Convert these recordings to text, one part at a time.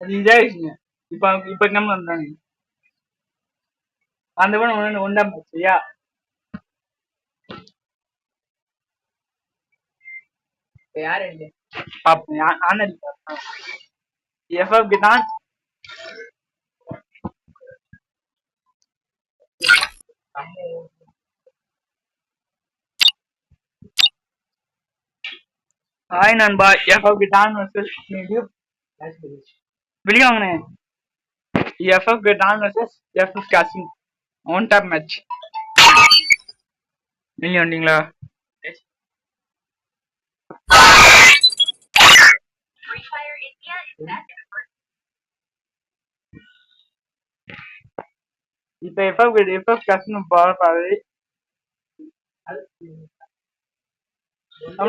அது இதாயிடுச்சுங்க. இப்ப நம்ம வந்தாங்க அந்த படம் ஒன்றாம் சரியா யாரு பாப்போம் ஆனடி எஃப்எஃப் தான் ஹாய் நண்பா எஃப்எஃப் தான் வெளியே வாங்கினே எஃப்எஃப் தான் versus FF Kasim one top match வெளியே வந்தீங்களா இப்ப எஃப்எஃப் காசிம் பாரு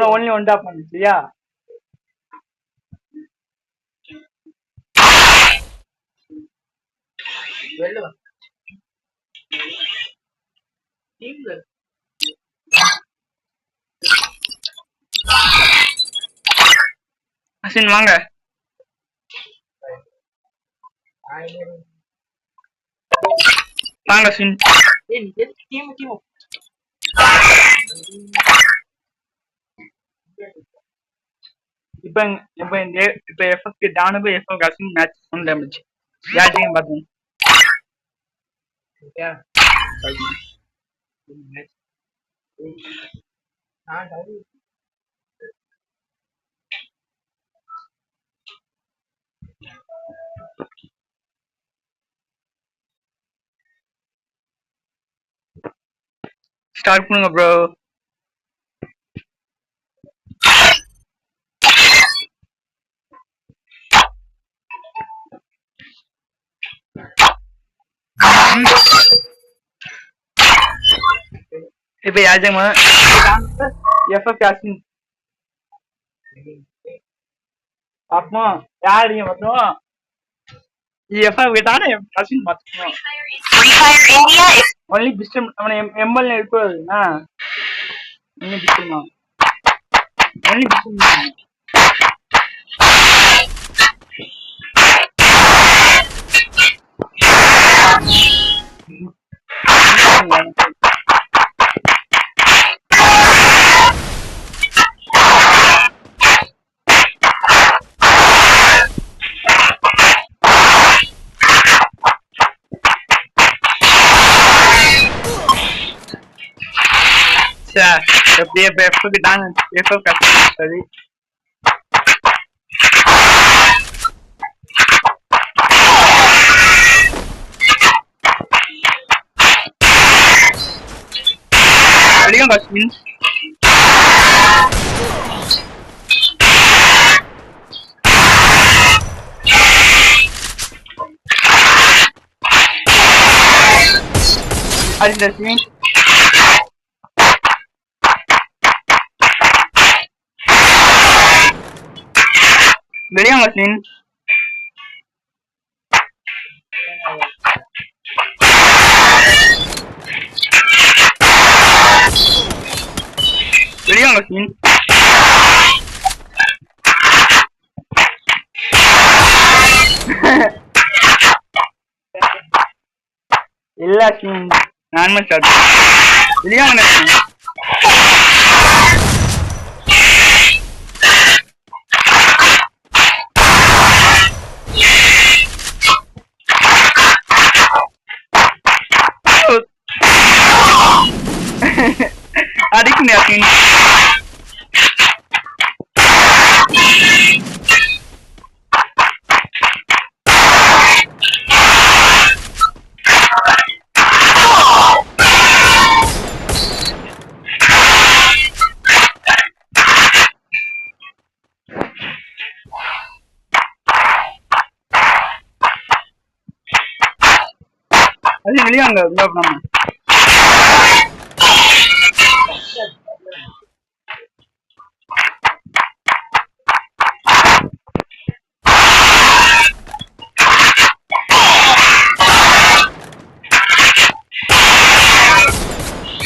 ஒன்லி ஒன் டாப் மேட்ச் சரியா அசின் வாங்க வாங்க அசின் இப்ப எஃப்எஃப் டானுக்கு எஃப்எஃப் அசின் மேட்ச் ஒன் டேமேஜ் யாரையும் பார்த்தோம் ஸ்டார்ட் பண்ணுங்க ப்ரோ இப்ப யாஜமா எஃப்எஃப் அசின் அப்போ யாரையும் பார்த்தோம் எஃப்எஃப் தானே அசின் பார்த்தோம் ஒன்லி பிஸ்டம் அவனை எம்எல்ஏ இருக்கக்கூடாதுண்ணா ஒன்லி பிஸ்டம் தான் ஒன்லி பிஸ்டம் தான் எப்படியே எஃப்எஃப் தான் எஃப்எஃப் கஷ்டம் சரி அடிக்கும் கஷ்டம் அது மீன் வெளியே மசின் வெளியே மசின் இல்ல சீன் நார்மல் ஷாட் வெளியே வாங்க adik ngeliatin adik ngeliat nggak pernah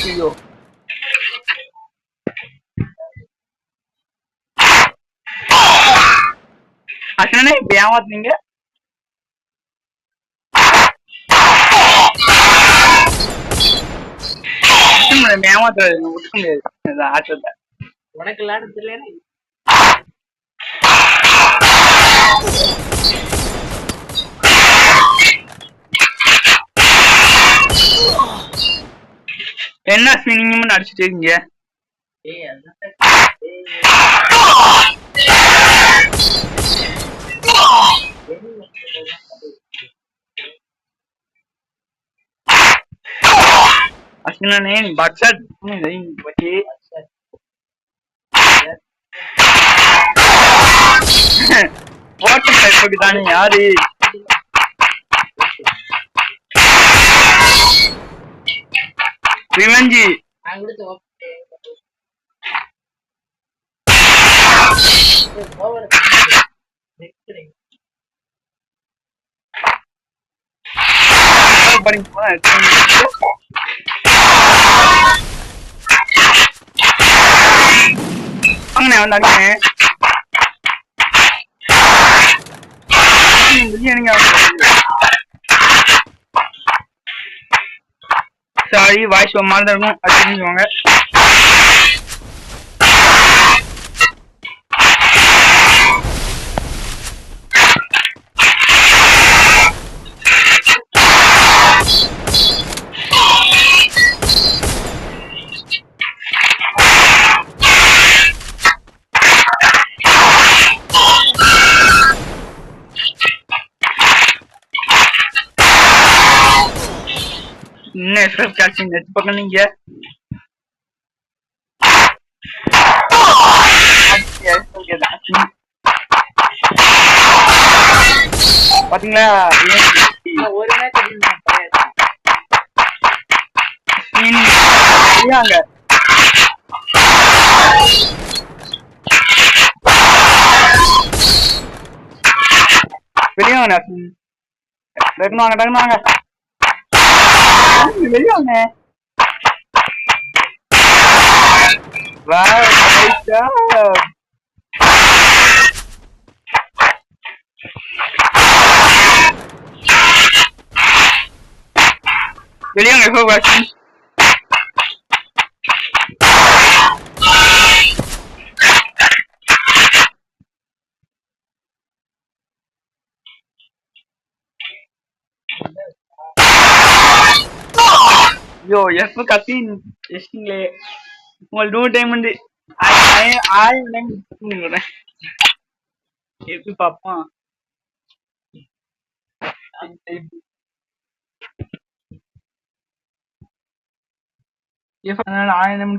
Yo. Akhirnya biawat nih முடியாது, ஏமாத்த ஒத்துக்க முடியாது ஆட்டத்தை. உனக்கு விளையாட தெரியல. என்ன நீங்க அடிச்சுட்டு இருக்கீங்க? Asli नहीं बादशाह नहीं बच्चे वाटर टाइप की दाने यार ये विमन जी बड़ी அங்கனே வந்தாங்க சாரி வாய்ஸ் ஒரு மாதிரி இருக்கும் அது தெரிஞ்சுக்கோங்க. இன்னும் எஃப்எஃப் கேல்சியம் நெட் பக்கம் நீங்க பாத்தீங்களா ஒரு அங்க வெளியே வாங்க டக்குனு வாங்க வெளியே வாங்க வெளியே வாங்க யோ எஃப் கத்தின் டெஸ்டிங்லே உங்கள் டூ டைம் வந்து ஆயிரம் எப்படி பாப்போம். ஆயிரம்